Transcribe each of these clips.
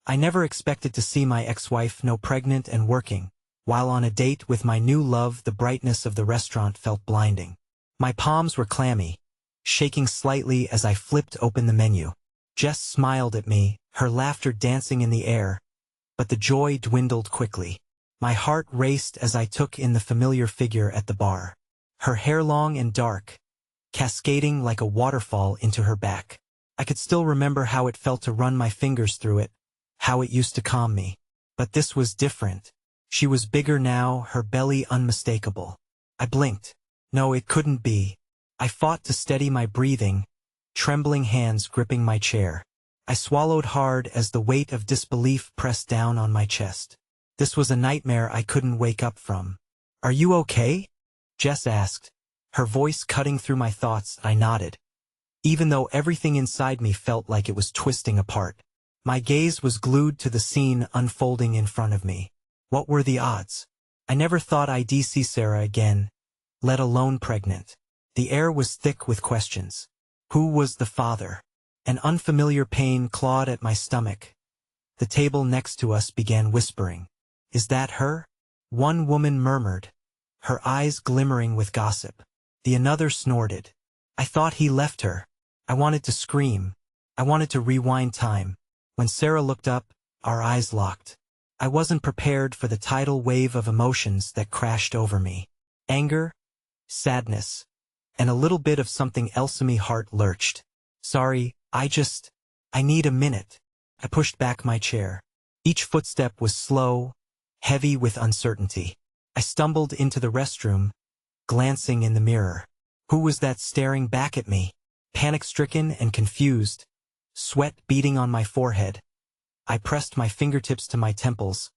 I never expected to see my ex-wife no pregnant and working. While on a date with my new love, the brightness of the restaurant felt blinding. My palms were clammy, shaking slightly as I flipped open the menu. Jess smiled at me, her laughter dancing in the air, but the joy dwindled quickly. My heart raced as I took in the familiar figure at the bar. Her hair long and dark, cascading like a waterfall into her back. I could still remember how it felt to run my fingers through it, how it used to calm me. But this was different. She was bigger now, her belly unmistakable. I blinked. No, it couldn't be. I fought to steady my breathing, trembling hands gripping my chair. I swallowed hard as the weight of disbelief pressed down on my chest. This was a nightmare I couldn't wake up from. "Are you okay?" Jess asked, her voice cutting through my thoughts. I nodded, even though everything inside me felt like it was twisting apart. My gaze was glued to the scene unfolding in front of me. What were the odds? I never thought I'd see Sarah again, let alone pregnant. The air was thick with questions. Who was the father? An unfamiliar pain clawed at my stomach. The table next to us began whispering. "Is that her?" One woman murmured, her eyes glimmering with gossip. The another snorted. "I thought he left her." I wanted to scream. I wanted to rewind time. When Sarah looked up, our eyes locked. I wasn't prepared for the tidal wave of emotions that crashed over me. Anger, sadness, and a little bit of something else in me. Heart lurched. "Sorry, I need a minute." I pushed back my chair. Each footstep was slow, heavy with uncertainty. I stumbled into the restroom, glancing in the mirror. Who was that staring back at me? Panic-stricken and confused, sweat beading on my forehead. I pressed my fingertips to my temples.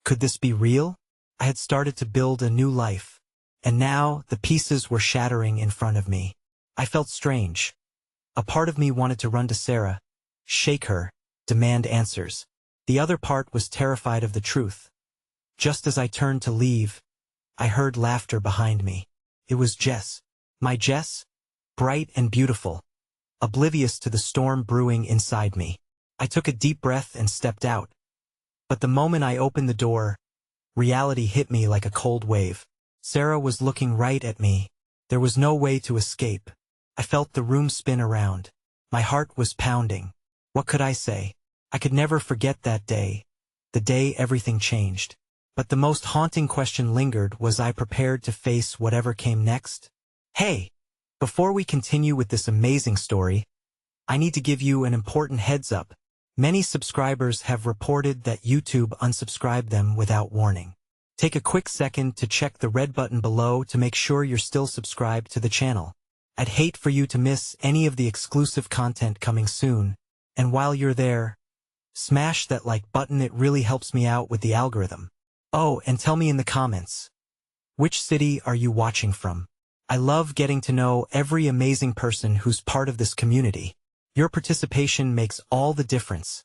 Could this be real? I had started to build a new life, and now the pieces were shattering in front of me. I felt strange. A part of me wanted to run to Sarah, shake her, demand answers. The other part was terrified of the truth. Just as I turned to leave, I heard laughter behind me. It was Jess. My Jess, bright and beautiful, oblivious to the storm brewing inside me. I took a deep breath and stepped out. But the moment I opened the door, reality hit me like a cold wave. Sarah was looking right at me. There was no way to escape. I felt the room spin around. My heart was pounding. What could I say? I could never forget that day, the day everything changed. But the most haunting question lingered. Was I prepared to face whatever came next? Hey, before we continue with this amazing story, I need to give you an important heads up. Many subscribers have reported that YouTube unsubscribed them without warning. Take a quick second to check the red button below to make sure you're still subscribed to the channel. I'd hate for you to miss any of the exclusive content coming soon. And while you're there, smash that like button. It really helps me out with the algorithm. Oh, and tell me in the comments, which city are you watching from? I love getting to know every amazing person who's part of this community. Your participation makes all the difference.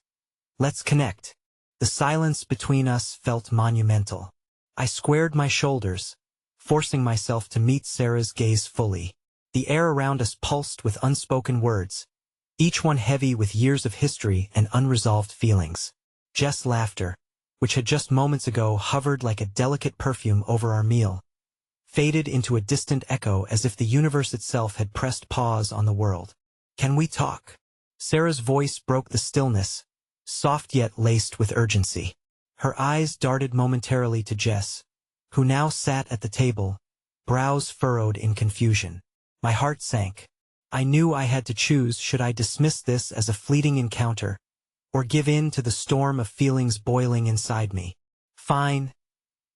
Let's connect. The silence between us felt monumental. I squared my shoulders, forcing myself to meet Sarah's gaze fully. The air around us pulsed with unspoken words, each one heavy with years of history and unresolved feelings. Jess' laughter, which had just moments ago hovered like a delicate perfume over our meal, faded into a distant echo as if the universe itself had pressed pause on the world. "Can we talk?" Sarah's voice broke the stillness, soft yet laced with urgency. Her eyes darted momentarily to Jess, who now sat at the table, brows furrowed in confusion. My heart sank. I knew I had to choose. Should I dismiss this as a fleeting encounter, or give in to the storm of feelings boiling inside me? "Fine,"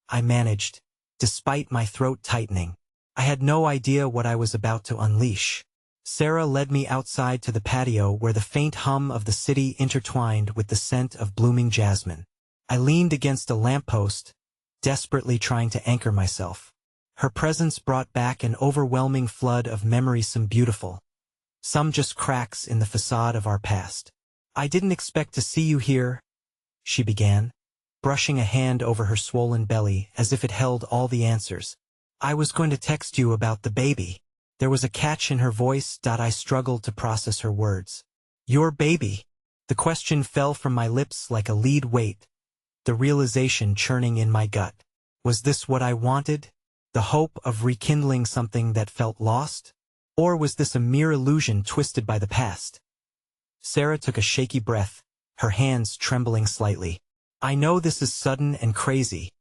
I managed, despite my throat tightening. I had no idea what I was about to unleash. Sarah led me outside to the patio where the faint hum of the city intertwined with the scent of blooming jasmine. I leaned against a lamppost, desperately trying to anchor myself. Her presence brought back an overwhelming flood of memories, some beautiful, some just cracks in the facade of our past. "I didn't expect to see you here," she began, brushing a hand over her swollen belly as if it held all the answers. "I was going to text you about the baby." There was a catch in her voice. I struggled to process her words. "Your baby?" The question fell from my lips like a lead weight, the realization churning in my gut. Was this what I wanted? The hope of rekindling something that felt lost? Or was this a mere illusion twisted by the past? Sarah took a shaky breath, her hands trembling slightly. I know this is sudden and crazy,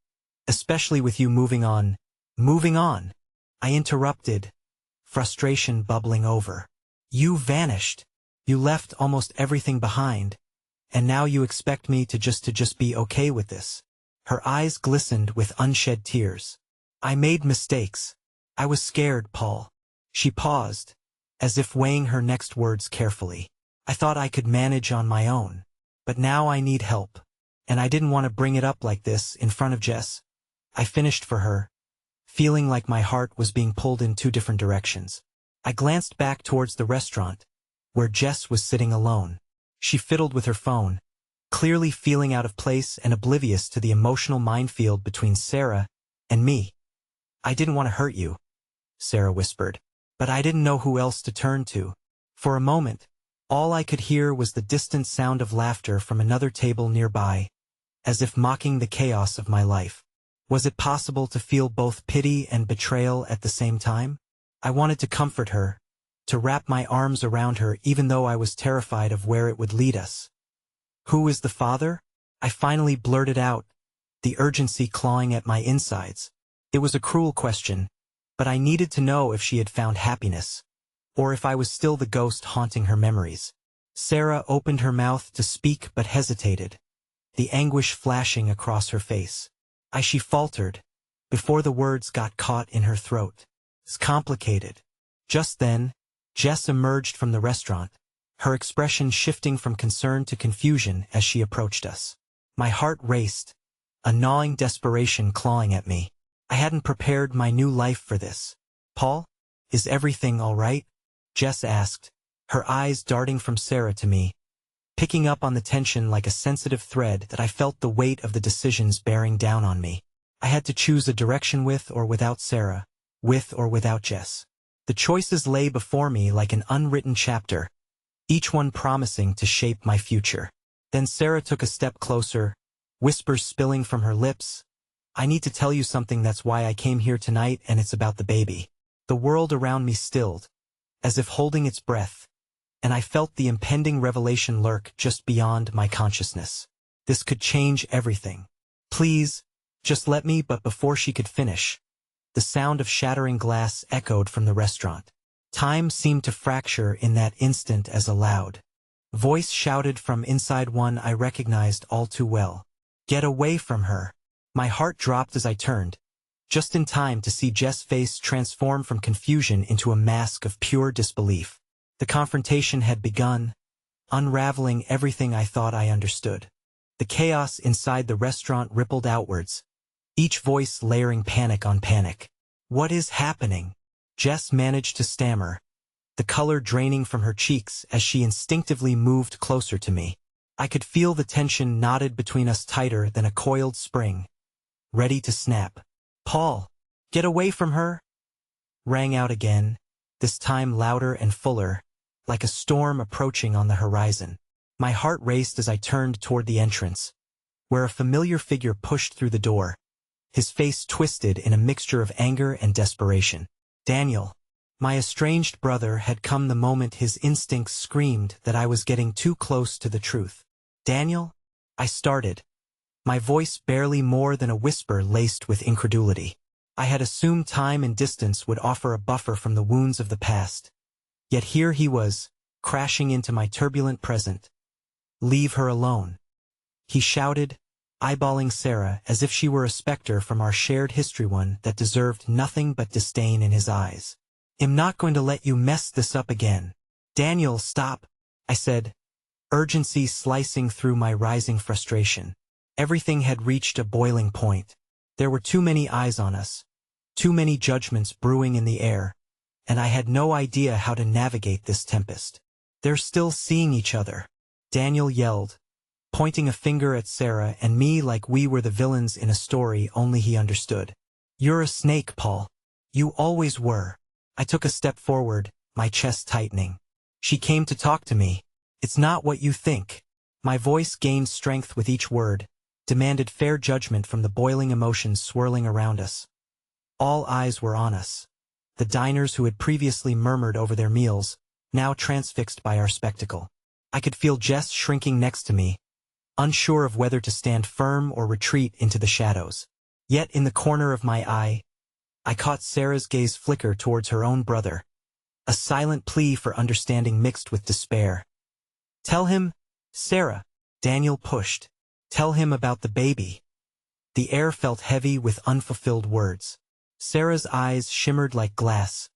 especially with you moving on. Moving on? I interrupted, frustration bubbling over. You vanished. You left almost everything behind. And now you expect me to just be okay with this. Her eyes glistened with unshed tears. I made mistakes. I was scared, Paul. She paused, as if weighing her next words carefully. I thought I could manage on my own. But now I need help. And I didn't want to bring it up like this in front of Jess. I finished for her, feeling like my heart was being pulled in two different directions. I glanced back towards the restaurant, where Jess was sitting alone. She fiddled with her phone, clearly feeling out of place and oblivious to the emotional minefield between Sarah and me. I didn't want to hurt you, Sarah whispered, but I didn't know who else to turn to. For a moment, all I could hear was the distant sound of laughter from another table nearby, as if mocking the chaos of my life. Was it possible to feel both pity and betrayal at the same time? I wanted to comfort her, to wrap my arms around her even though I was terrified of where it would lead us. Who is the father? I finally blurted out, the urgency clawing at my insides. It was a cruel question, but I needed to know if she had found happiness, or if I was still the ghost haunting her memories. Sarah opened her mouth to speak but hesitated, the anguish flashing across her face. She faltered, before the words got caught in her throat. It's complicated. Just then, Jess emerged from the restaurant, her expression shifting from concern to confusion as she approached us. My heart raced, a gnawing desperation clawing at me. I hadn't prepared my new life for this. Paul, is everything all right? Jess asked, her eyes darting from Sarah to me, picking up on the tension like a sensitive thread that I felt the weight of the decisions bearing down on me. I had to choose a direction with or without Sarah, with or without Jess. The choices lay before me like an unwritten chapter, each one promising to shape my future. Then Sarah took a step closer, whispers spilling from her lips. I need to tell you something, that's why I came here tonight, and it's about the baby. The world around me stilled, as if holding its breath, and I felt the impending revelation lurk just beyond my consciousness. This could change everything. Please, just let me. But before she could finish, the sound of shattering glass echoed from the restaurant. Time seemed to fracture in that instant as a loud voice shouted from inside one I recognized all too well. Get away from her. My heart dropped as I turned, just in time to see Jess' face transform from confusion into a mask of pure disbelief. The confrontation had begun, unraveling everything I thought I understood. The chaos inside the restaurant rippled outwards, each voice layering panic on panic. What is happening? Jess managed to stammer, the color draining from her cheeks as she instinctively moved closer to me. I could feel the tension knotted between us tighter than a coiled spring, ready to snap. Paul, get away from her! Rang out again, this time louder and fuller, like a storm approaching on the horizon. My heart raced as I turned toward the entrance, where a familiar figure pushed through the door, his face twisted in a mixture of anger and desperation. Daniel, my estranged brother, had come the moment his instincts screamed that I was getting too close to the truth. Daniel? I started, my voice barely more than a whisper laced with incredulity. I had assumed time and distance would offer a buffer from the wounds of the past. Yet here he was, crashing into my turbulent present. Leave her alone, he shouted, eyeballing Sarah as if she were a specter from our shared history, one that deserved nothing but disdain in his eyes. I'm not going to let you mess this up again. Daniel, stop, I said, urgency slicing through my rising frustration. Everything had reached a boiling point. There were too many eyes on us, too many judgments brewing in the air, and I had no idea how to navigate this tempest. They're still seeing each other, Daniel yelled, pointing a finger at Sarah and me like we were the villains in a story only he understood. You're a snake, Paul. You always were. I took a step forward, my chest tightening. She came to talk to me. It's not what you think. My voice gained strength with each word, demanded fair judgment from the boiling emotions swirling around us. All eyes were on us. The diners who had previously murmured over their meals, now transfixed by our spectacle. I could feel Jess shrinking next to me, unsure of whether to stand firm or retreat into the shadows. Yet in the corner of my eye, I caught Sarah's gaze flicker towards her own brother, a silent plea for understanding mixed with despair. "Tell him, Sarah," Daniel pushed. "Tell him about the baby." The air felt heavy with unfulfilled words. Sarah's eyes shimmered like glass,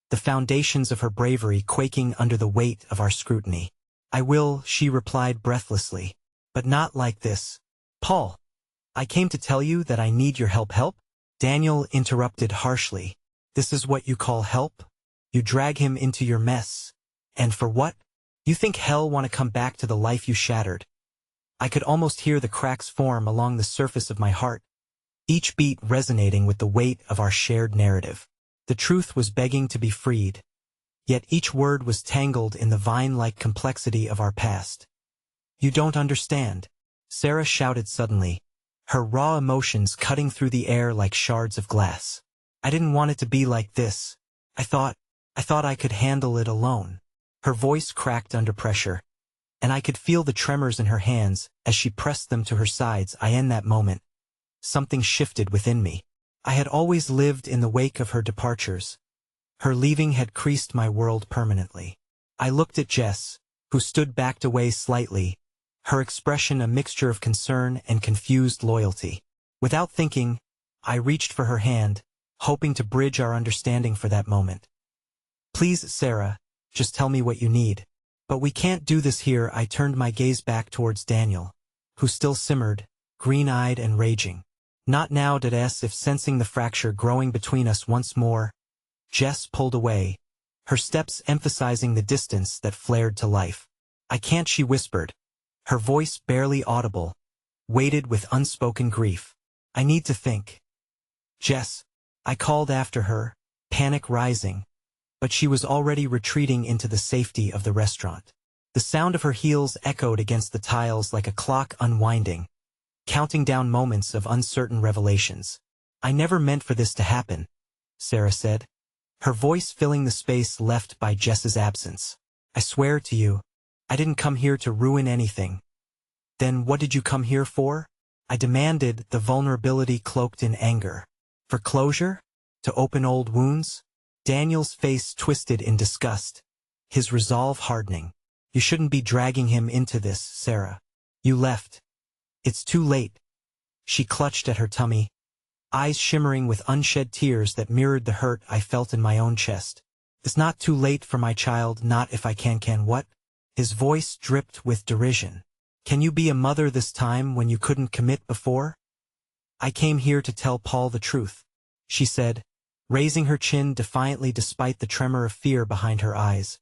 the foundations of her bravery quaking under the weight of our scrutiny. "I will," she replied breathlessly. "But not like this. Paul, I came to tell you that I need your help." "Help?" Daniel interrupted harshly. "This is what you call help? You drag him into your mess. And for what? You think hell want to come back to the life you shattered?" I could almost hear the cracks form along the surface of my heart, each beat resonating with the weight of our shared narrative. The truth was begging to be freed, yet each word was tangled in the vine-like complexity of our past. "You don't understand," Sarah shouted suddenly, her raw emotions cutting through the air like shards of glass. "I didn't want it to be like this. I thought I could handle it alone." Her voice cracked under pressure, and I could feel the tremors in her hands as she pressed them to her sides. In that moment, something shifted within me. I had always lived in the wake of her departures. Her leaving had creased my world permanently. I looked at Jess, who stood backed away slightly, her expression a mixture of concern and confused loyalty. Without thinking, I reached for her hand, hoping to bridge our understanding for that moment. "Please, Sarah, just tell me what you need." "But we can't do this here." I turned my gaze back towards Daniel, who still simmered, green-eyed and raging. "Not now." As if sensing the fracture growing between us once more, Jess pulled away, her steps emphasizing the distance that flared to life. "I can't," she whispered, her voice barely audible, weighted with unspoken grief. "I need to think." "Jess," I called after her, panic rising, but she was already retreating into the safety of the restaurant. The sound of her heels echoed against the tiles like a clock unwinding, counting down moments of uncertain revelations. "I never meant for this to happen," Sarah said, her voice filling the space left by Jess's absence. "I swear to you, I didn't come here to ruin anything." "Then what did you come here for?" I demanded, the vulnerability cloaked in anger. "For closure? To open old wounds?" Daniel's face twisted in disgust, his resolve hardening. "You shouldn't be dragging him into this, Sarah. You left. It's too late." She clutched at her tummy, eyes shimmering with unshed tears that mirrored the hurt I felt in my own chest. "It's not too late for my child, not if I can." "Can what?" His voice dripped with derision. "Can you be a mother this time when you couldn't commit before?" "I came here to tell Paul the truth," she said, raising her chin defiantly despite the tremor of fear behind her eyes.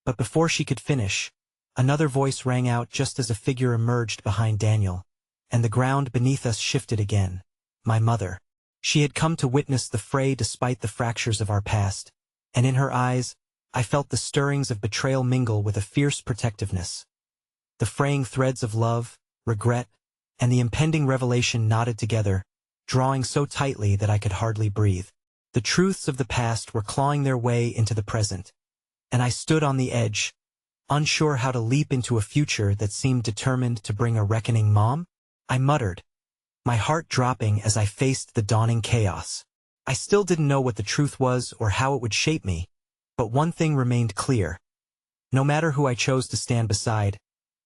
But before she could finish, another voice rang out just as a figure emerged behind Daniel, and the ground beneath us shifted again. My mother. She had come to witness the fray despite the fractures of our past, and in her eyes, I felt the stirrings of betrayal mingle with a fierce protectiveness. The fraying threads of love, regret, and the impending revelation knotted together, drawing so tightly that I could hardly breathe. The truths of the past were clawing their way into the present, and I stood on the edge, unsure how to leap into a future that seemed determined to bring a reckoning. "Mom?" I muttered, my heart dropping as I faced the dawning chaos. I still didn't know what the truth was or how it would shape me, but one thing remained clear. No matter who I chose to stand beside,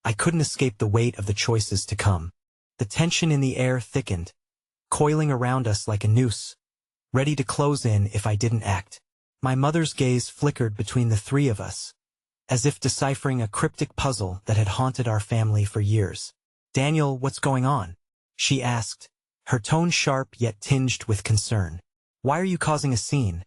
I couldn't escape the weight of the choices to come. The tension in the air thickened, coiling around us like a noose, ready to close in if I didn't act. My mother's gaze flickered between the three of us, as if deciphering a cryptic puzzle that had haunted our family for years. "Daniel, what's going on?" she asked, her tone sharp yet tinged with concern. "Why are you causing a scene?"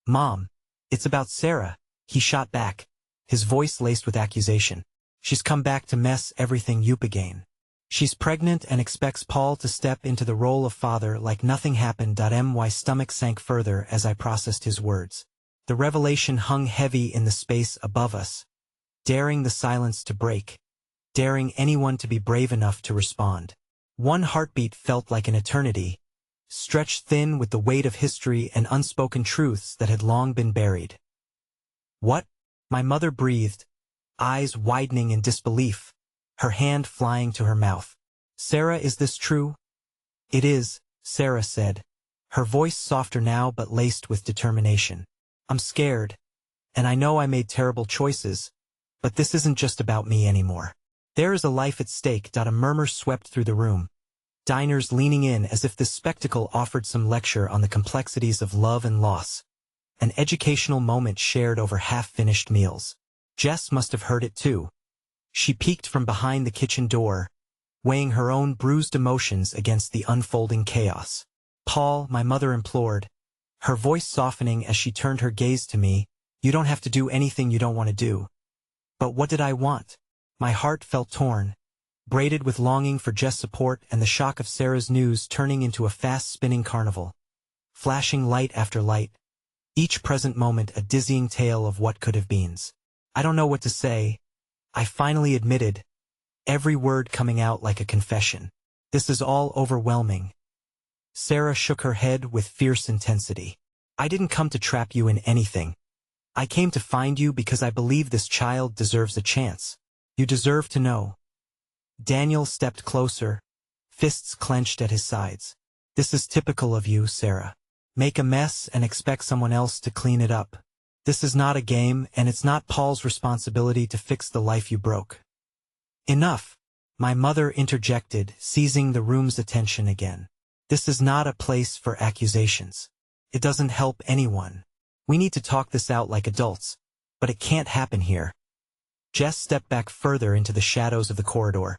"Mom, it's about Sarah," he shot back, his voice laced with accusation. "She's come back to mess everything up again. She's pregnant and expects Paul to step into the role of father like nothing happened." My stomach sank further as I processed his words. The revelation hung heavy in the space above us, daring the silence to break. daring anyone to be brave enough to respond. One heartbeat felt like an eternity, stretched thin with the weight of history and unspoken truths that had long been buried. "What?" my mother breathed, eyes widening in disbelief, her hand flying to her mouth. "Sarah, is this true?" "It is," Sarah said, her voice softer now but laced with determination. "I'm scared, and I know I made terrible choices, but this isn't just about me anymore. There is a life at stake." A murmur swept through the room, diners leaning in as if this spectacle offered some lecture on the complexities of love and loss, an educational moment shared over half-finished meals. Jess must have heard it too. She peeked from behind the kitchen door, weighing her own bruised emotions against the unfolding chaos. "Paul," my mother implored, her voice softening as she turned her gaze to me, "you don't have to do anything you don't want to do." But what did I want? My heart felt torn, braided with longing for Jess' support and the shock of Sarah's news turning into a fast-spinning carnival. Flashing light after light, each present moment a dizzying tale of what could have been. "I don't know what to say," I finally admitted, every word coming out like a confession. "This is all overwhelming." Sarah shook her head with fierce intensity. "I didn't come to trap you in anything. I came to find you because I believe this child deserves a chance. You deserve to know." Daniel stepped closer, fists clenched at his sides. "This is typical of you, Sarah. Make a mess and expect someone else to clean it up. This is not a game, and it's not Paul's responsibility to fix the life you broke." "Enough," my mother interjected, seizing the room's attention again. "This is not a place for accusations. It doesn't help anyone. We need to talk this out like adults, but it can't happen here." Jess stepped back further into the shadows of the corridor,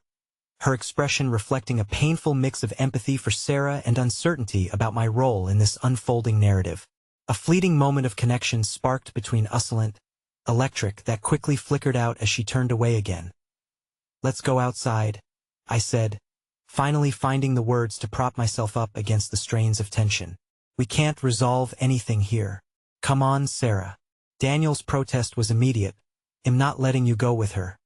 her expression reflecting a painful mix of empathy for Sarah and uncertainty about my role in this unfolding narrative. A fleeting moment of connection sparked between us, electric, that quickly flickered out as she turned away again. "Let's go outside," I said, finally finding the words to prop myself up against the strains of tension. "We can't resolve anything here. Come on, Sarah." Daniel's protest was immediate. "I'm not letting you go with her."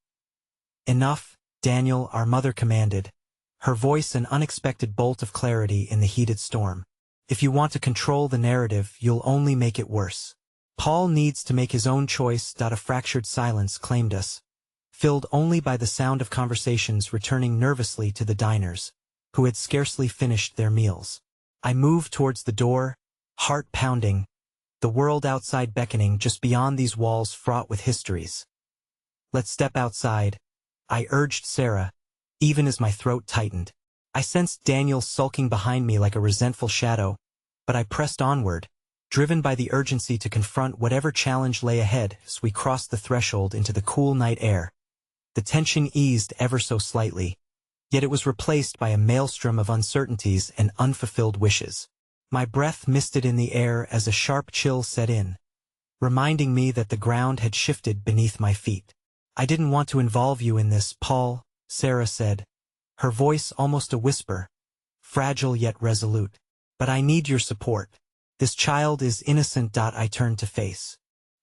"Enough, Daniel," our mother commanded, her voice an unexpected bolt of clarity in the heated storm. "If you want to control the narrative, you'll only make it worse. Paul needs to make his own choice." A fractured silence claimed us, filled only by the sound of conversations returning nervously to the diners, who had scarcely finished their meals. I moved towards the door, heart pounding, the world outside beckoning just beyond these walls fraught with histories. "Let's step outside," I urged Sarah, even as my throat tightened. I sensed Daniel sulking behind me like a resentful shadow, but I pressed onward, driven by the urgency to confront whatever challenge lay ahead. As we crossed the threshold into the cool night air, the tension eased ever so slightly, yet it was replaced by a maelstrom of uncertainties and unfulfilled wishes. My breath misted in the air as a sharp chill set in, reminding me that the ground had shifted beneath my feet. "I didn't want to involve you in this, Paul," Sarah said, her voice almost a whisper, fragile yet resolute. "But I need your support. This child is innocent." I turned to face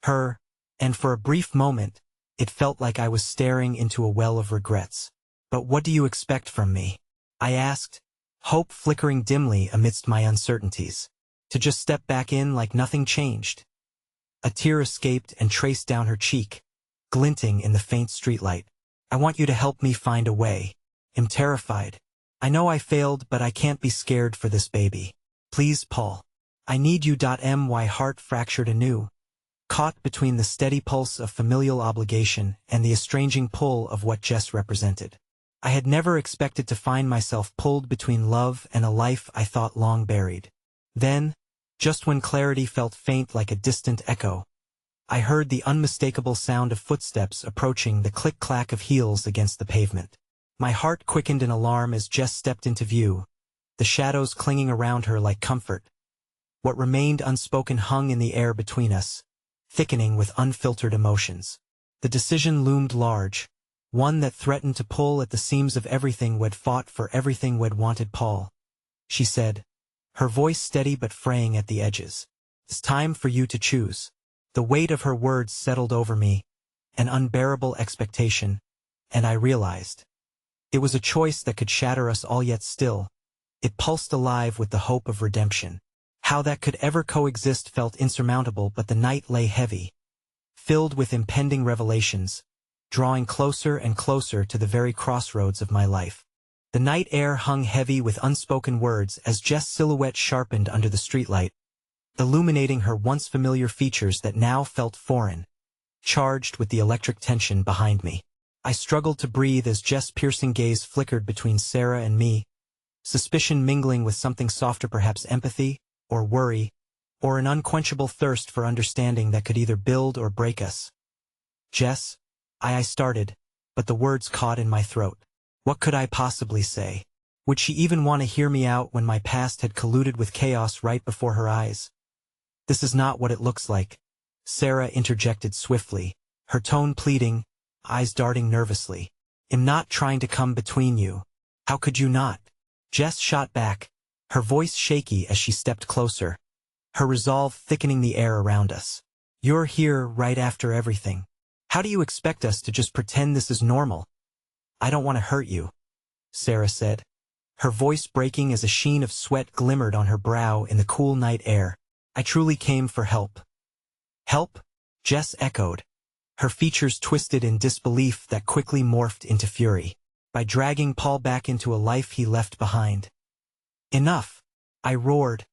her, and for a brief moment, it felt like I was staring into a well of regrets. "But what do you expect from me?" I asked, hope flickering dimly amidst my uncertainties. "To just step back in like nothing changed?" A tear escaped and traced down her cheek, glinting in the faint streetlight. "I want you to help me find a way. I'm terrified. I know I failed, but I can't be scared for this baby. Please, Paul. I need you." My heart fractured anew, caught between the steady pulse of familial obligation and the estranging pull of what Jess represented. I had never expected to find myself pulled between love and a life I thought long buried. Then, just when clarity felt faint like a distant echo, I heard the unmistakable sound of footsteps approaching, the click-clack of heels against the pavement. My heart quickened in alarm as Jess stepped into view, the shadows clinging around her like comfort. What remained unspoken hung in the air between us, thickening with unfiltered emotions. The decision loomed large, one that threatened to pull at the seams of everything we'd fought for, everything we'd wanted. "Paul," she said, her voice steady but fraying at the edges. "It's time for you to choose." The weight of her words settled over me, an unbearable expectation, and I realized. It was a choice that could shatter us all, yet still, it pulsed alive with the hope of redemption. How that could ever coexist felt insurmountable, but the night lay heavy, filled with impending revelations, drawing closer and closer to the very crossroads of my life. The night air hung heavy with unspoken words as Jess' silhouette sharpened under the streetlight, illuminating her once familiar features that now felt foreign, charged with the electric tension behind me. I struggled to breathe as Jess' piercing gaze flickered between Sarah and me, suspicion mingling with something softer, perhaps empathy, or worry, or an unquenchable thirst for understanding that could either build or break us. Jess, I started, but the words caught in my throat. What could I possibly say? Would she even want to hear me out when my past had colluded with chaos right before her eyes? This is not what it looks like, Sarah interjected swiftly, her tone pleading, eyes darting nervously. I'm not trying to come between you. How could you not? Jess shot back, her voice shaky as she stepped closer, her resolve thickening the air around us. You're here right after everything. How do you expect us to just pretend this is normal? I don't want to hurt you, Sarah said, her voice breaking as a sheen of sweat glimmered on her brow in the cool night air. I truly came for help. Help? Jess echoed, her features twisted in disbelief that quickly morphed into fury. By dragging Paul back into a life he left behind. Enough, I roared,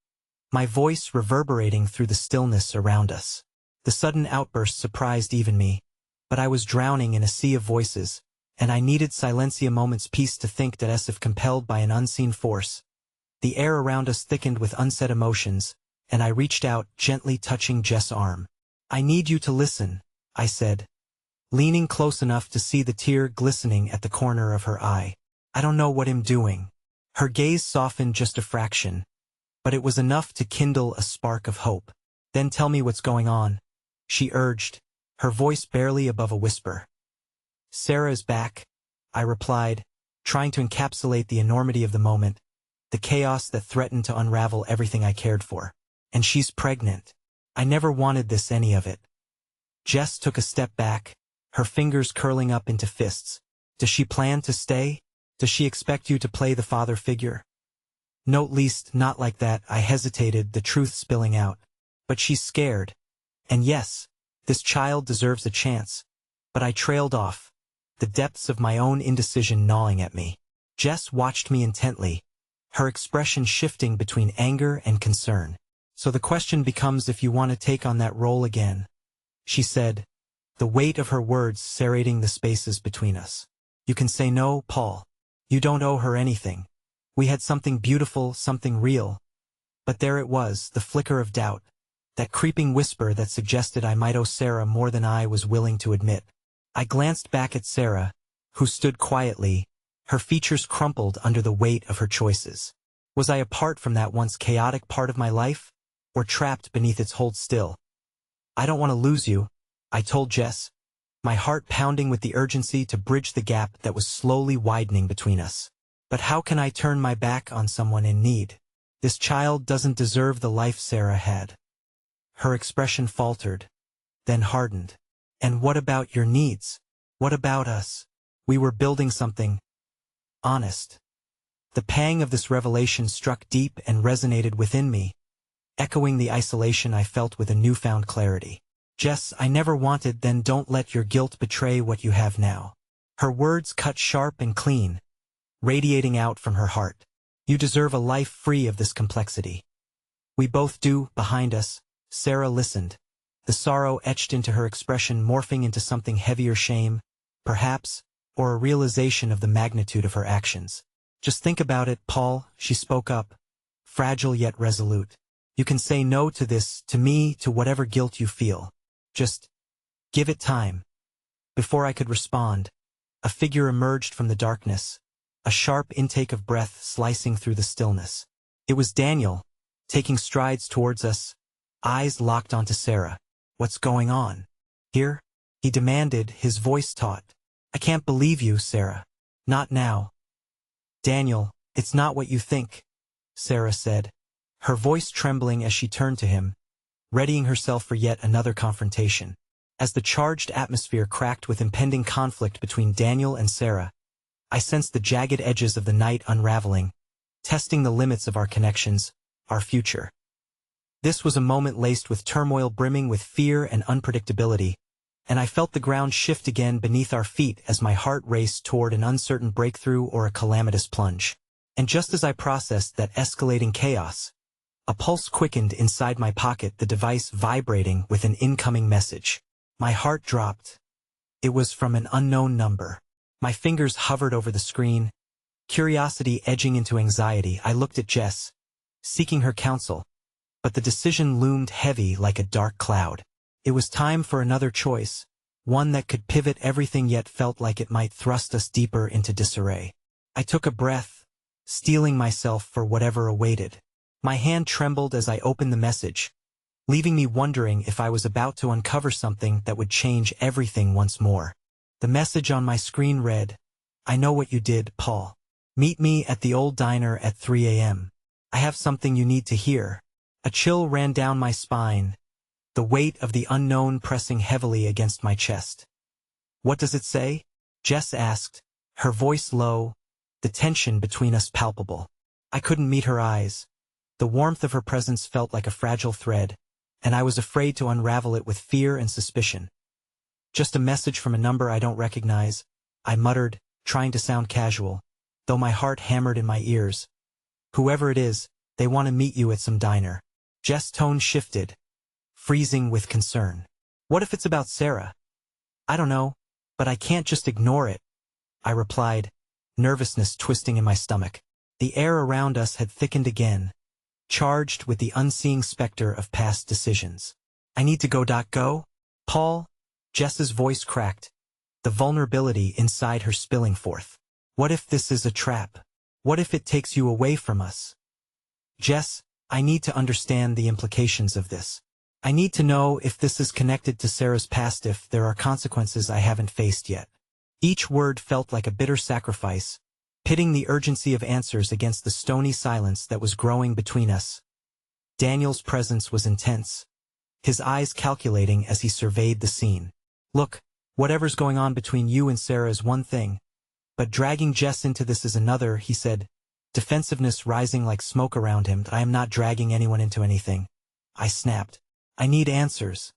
my voice reverberating through the stillness around us. The sudden outburst surprised even me, but I was drowning in a sea of voices, and I needed silence, a moment's peace to think that as if compelled by an unseen force. The air around us thickened with unsaid emotions, and I reached out, gently touching Jess' arm. I need you to listen, I said, leaning close enough to see the tear glistening at the corner of her eye. I don't know what I'm doing. Her gaze softened just a fraction, but it was enough to kindle a spark of hope. Then tell me what's going on, she urged, her voice barely above a whisper. Sarah is back, I replied, trying to encapsulate the enormity of the moment, the chaos that threatened to unravel everything I cared for. And she's pregnant. I never wanted this, any of it. Jess took a step back, her fingers curling up into fists. Does she plan to stay? Does she expect you to play the father figure? No, at least not like that. I hesitated, the truth spilling out. But she's scared. And yes, this child deserves a chance. But I trailed off, the depths of my own indecision gnawing at me. Jess watched me intently, her expression shifting between anger and concern. So the question becomes if you want to take on that role again, she said, the weight of her words serrating the spaces between us. You can say no, Paul. You don't owe her anything. We had something beautiful, something real. But there it was, the flicker of doubt, that creeping whisper that suggested I might owe Sarah more than I was willing to admit. I glanced back at Sarah, who stood quietly, her features crumpled under the weight of her choices. Was I apart from that once chaotic part of my life, or trapped beneath its hold still? I don't want to lose you, I told Jess, my heart pounding with the urgency to bridge the gap that was slowly widening between us. But how can I turn my back on someone in need? This child doesn't deserve the life Sarah had. Her expression faltered, then hardened. And what about your needs? What about us? We were building something honest. The pang of this revelation struck deep and resonated within me, echoing the isolation I felt with a newfound clarity. Jess, I never wanted, then don't let your guilt betray what you have now. Her words cut sharp and clean, radiating out from her heart. You deserve a life free of this complexity. We both do. Behind us, Sarah listened, the sorrow etched into her expression morphing into something heavier, shame, perhaps, or a realization of the magnitude of her actions. Just think about it, Paul, she spoke up, fragile yet resolute. You can say no to this, to me, to whatever guilt you feel. Just give it time. Before I could respond, a figure emerged from the darkness, a sharp intake of breath slicing through the stillness. It was Daniel, taking strides towards us, eyes locked onto Sarah. What's going on? Here? He demanded, his voice taut. I can't believe you, Sarah. Not now. Daniel, it's not what you think, Sarah said, her voice trembling as she turned to him, readying herself for yet another confrontation. As the charged atmosphere cracked with impending conflict between Daniel and Sarah, I sensed the jagged edges of the night unraveling, testing the limits of our connections, our future. This was a moment laced with turmoil brimming with fear and unpredictability, and I felt the ground shift again beneath our feet as my heart raced toward an uncertain breakthrough or a calamitous plunge. And just as I processed that escalating chaos, a pulse quickened inside my pocket, the device vibrating with an incoming message. My heart dropped. It was from an unknown number. My fingers hovered over the screen, curiosity edging into anxiety. I looked at Jess, seeking her counsel, but the decision loomed heavy like a dark cloud. It was time for another choice, one that could pivot everything yet felt like it might thrust us deeper into disarray. I took a breath, steeling myself for whatever awaited. My hand trembled as I opened the message, leaving me wondering if I was about to uncover something that would change everything once more. The message on my screen read, "I know what you did, Paul. Meet me at the old diner at 3 a.m. I have something you need to hear." A chill ran down my spine, the weight of the unknown pressing heavily against my chest. "What does it say?" Jess asked, her voice low, the tension between us palpable. I couldn't meet her eyes. The warmth of her presence felt like a fragile thread, and I was afraid to unravel it with fear and suspicion. "Just a message from a number I don't recognize," I muttered, trying to sound casual, though my heart hammered in my ears. "Whoever it is, they want to meet you at some diner." Jess' tone shifted, freezing with concern. "What if it's about Sarah?" "I don't know, but I can't just ignore it," I replied, nervousness twisting in my stomach. The air around us had thickened again, charged with the unseeing specter of past decisions. "I need to go. Paul?" Jess's voice cracked, the vulnerability inside her spilling forth. "What if this is a trap? What if it takes you away from us?" "Jess, I need to understand the implications of this. I need to know if this is connected to Sarah's past, if there are consequences I haven't faced yet." Each word felt like a bitter sacrifice, pitting the urgency of answers against the stony silence that was growing between us. Daniel's presence was intense, his eyes calculating as he surveyed the scene. "Look, whatever's going on between you and Sarah is one thing, but dragging Jess into this is another," he said, defensiveness rising like smoke around him. "I am not dragging anyone into anything," I snapped. "I need answers."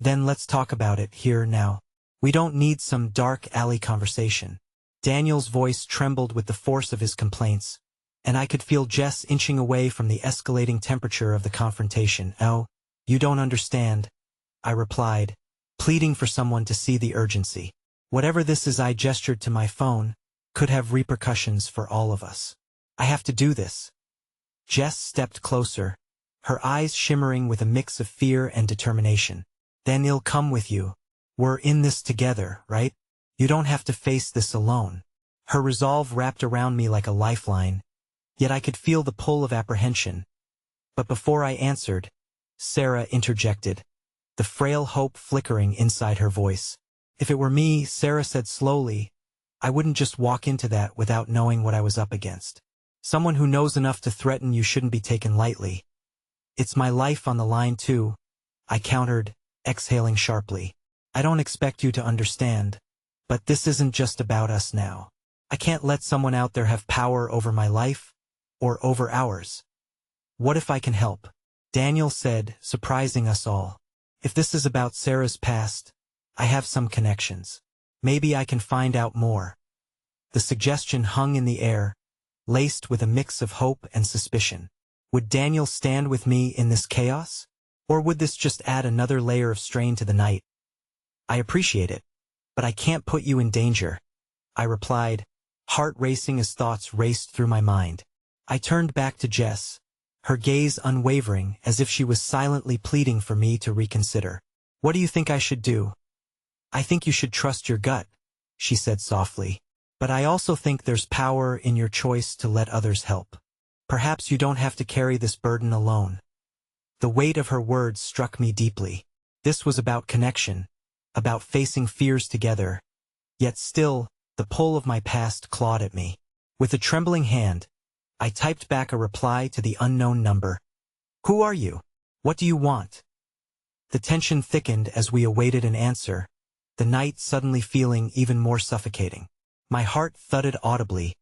"Then let's talk about it here now. We don't need some dark alley conversation." Daniel's voice trembled with the force of his complaints, and I could feel Jess inching away from the escalating temperature of the confrontation. "Oh, you don't understand," I replied, pleading for someone to see the urgency. "Whatever this is," I gestured to my phone, "could have repercussions for all of us. I have to do this." Jess stepped closer, her eyes shimmering with a mix of fear and determination. "Then he'll come with you. We're in this together, right? You don't have to face this alone." Her resolve wrapped around me like a lifeline, yet I could feel the pull of apprehension. But before I answered, Sarah interjected, the frail hope flickering inside her voice. "If it were me," Sarah said slowly, "I wouldn't just walk into that without knowing what I was up against. Someone who knows enough to threaten you shouldn't be taken lightly." "It's my life on the line too," I countered, exhaling sharply. "I don't expect you to understand, but this isn't just about us now. I can't let someone out there have power over my life, or over ours." "What if I can help?" Daniel said, surprising us all. "If this is about Sarah's past, I have some connections. Maybe I can find out more." The suggestion hung in the air, laced with a mix of hope and suspicion. Would Daniel stand with me in this chaos? Or would this just add another layer of strain to the night? "I appreciate it, but I can't put you in danger," I replied, heart racing as thoughts raced through my mind. I turned back to Jess, her gaze unwavering as if she was silently pleading for me to reconsider. "What do you think I should do?" "I think you should trust your gut," she said softly. "But I also think there's power in your choice to let others help. Perhaps you don't have to carry this burden alone." The weight of her words struck me deeply. This was about connection, about facing fears together. Yet still, the pull of my past clawed at me. With a trembling hand, I typed back a reply to the unknown number. "Who are you? What do you want?" The tension thickened as we awaited an answer, the night suddenly feeling even more suffocating. My heart thudded audibly,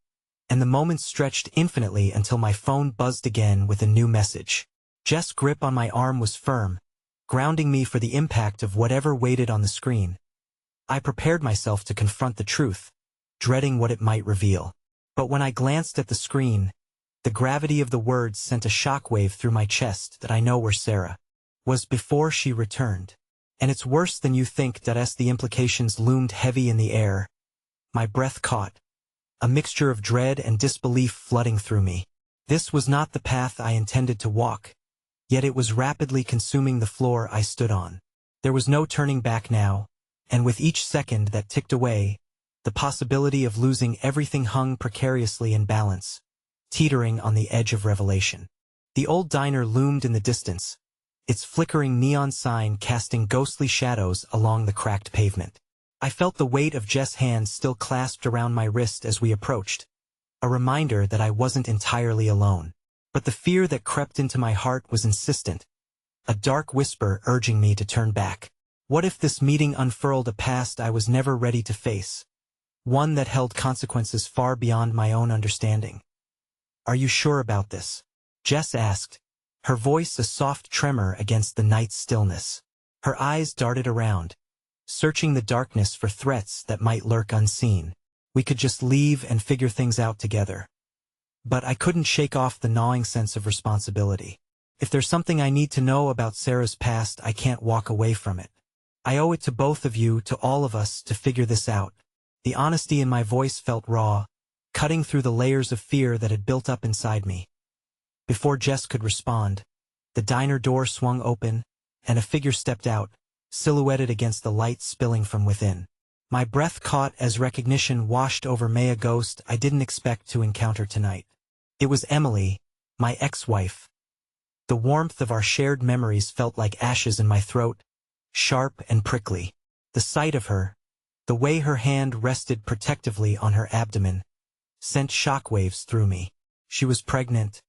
and the moments stretched infinitely until my phone buzzed again with a new message. Jess' grip on my arm was firm, grounding me for the impact of whatever waited on the screen. I prepared myself to confront the truth, dreading what it might reveal. But when I glanced at the screen, the gravity of the words sent a shockwave through my chest that I know were Sarah. Was before she returned. And it's worse than you think. As the implications loomed heavy in the air, my breath caught, a mixture of dread and disbelief flooding through me. This was not the path I intended to walk, yet it was rapidly consuming the floor I stood on. There was no turning back now, and with each second that ticked away, the possibility of losing everything hung precariously in balance, teetering on the edge of revelation. The old diner loomed in the distance, its flickering neon sign casting ghostly shadows along the cracked pavement. I felt the weight of Jess' hands still clasped around my wrist as we approached, a reminder that I wasn't entirely alone. But the fear that crept into my heart was insistent, a dark whisper urging me to turn back. What if this meeting unfurled a past I was never ready to face, one that held consequences far beyond my own understanding? Are you sure about this? Jess asked, her voice a soft tremor against the night's stillness. Her eyes darted around, searching the darkness for threats that might lurk unseen. We could just leave and figure things out together. But I couldn't shake off the gnawing sense of responsibility. If there's something I need to know about Sarah's past, I can't walk away from it. I owe it to both of you, to all of us, to figure this out. The honesty in my voice felt raw, cutting through the layers of fear that had built up inside me. Before Jess could respond, the diner door swung open, and a figure stepped out, silhouetted against the light spilling from within. My breath caught as recognition washed over me, a ghost I didn't expect to encounter tonight. It was Emily, my ex-wife. The warmth of our shared memories felt like ashes in my throat, sharp and prickly. The sight of her, the way her hand rested protectively on her abdomen, sent shockwaves through me. She was pregnant.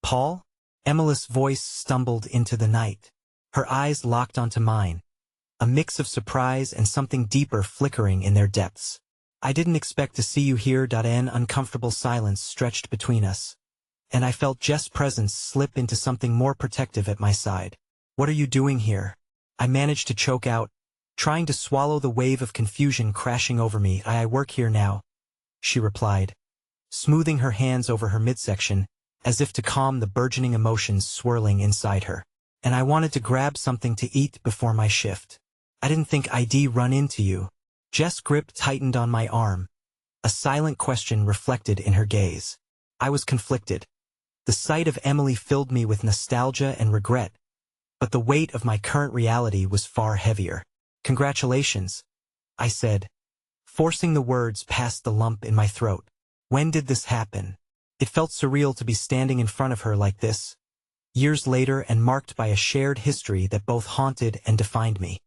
Paul? Emily's voice stumbled into the night. Her eyes locked onto mine, a mix of surprise and something deeper flickering in their depths. I didn't expect to see you here. An uncomfortable silence stretched between us, and I felt Jess' presence slip into something more protective at my side. What are you doing here? I managed to choke out, trying to swallow the wave of confusion crashing over me. I work here now, she replied, smoothing her hands over her midsection, as if to calm the burgeoning emotions swirling inside her. And I wanted to grab something to eat before my shift. I didn't think I'd run into you. Jess' grip tightened on my arm, a silent question reflected in her gaze. I was conflicted. The sight of Emily filled me with nostalgia and regret, but the weight of my current reality was far heavier. Congratulations, I said, forcing the words past the lump in my throat. When did this happen? It felt surreal to be standing in front of her like this, years later and marked by a shared history that both haunted and defined me.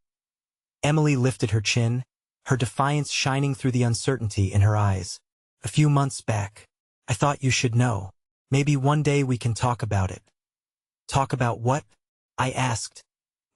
Emily lifted her chin, her defiance shining through the uncertainty in her eyes. A few months back. I thought you should know. Maybe one day we can talk about it. Talk about what? I asked,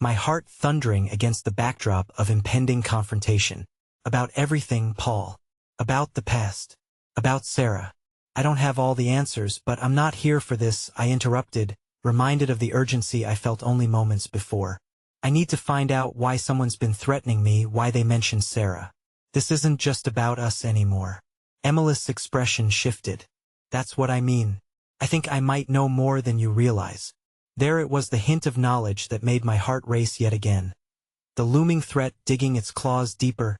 my heart thundering against the backdrop of impending confrontation. About everything, Paul. About the past. About Sarah. I don't have all the answers, but I'm not here for this, I interrupted, reminded of the urgency I felt only moments before. I need to find out why someone's been threatening me, why they mentioned Sarah. This isn't just about us anymore. Emily's expression shifted. That's what I mean. I think I might know more than you realize. There it was, the hint of knowledge that made my heart race yet again. The looming threat digging its claws deeper.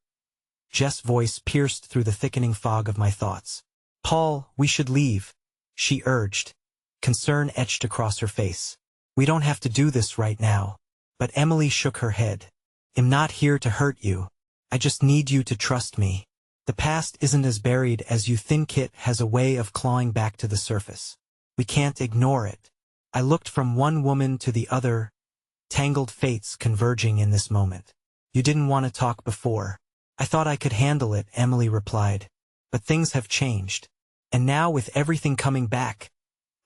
Jess' voice pierced through the thickening fog of my thoughts. Paul, we should leave, she urged, concern etched across her face. We don't have to do this right now. But Emily shook her head. I'm not here to hurt you. I just need you to trust me. The past isn't as buried as you think. It has a way of clawing back to the surface. We can't ignore it. I looked from one woman to the other, tangled fates converging in this moment. You didn't want to talk before. I thought I could handle it, Emily replied. But things have changed. And now with everything coming back,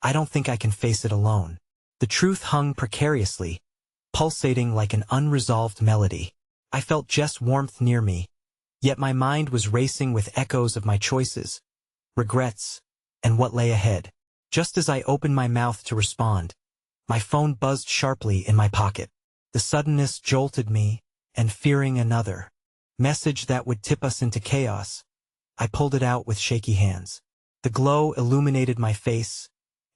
I don't think I can face it alone. The truth hung precariously, pulsating like an unresolved melody. I felt Jess' warmth near me, yet my mind was racing with echoes of my choices, regrets, and what lay ahead. Just as I opened my mouth to respond, my phone buzzed sharply in my pocket. The suddenness jolted me, and fearing another message that would tip us into chaos, I pulled it out with shaky hands. The glow illuminated my face,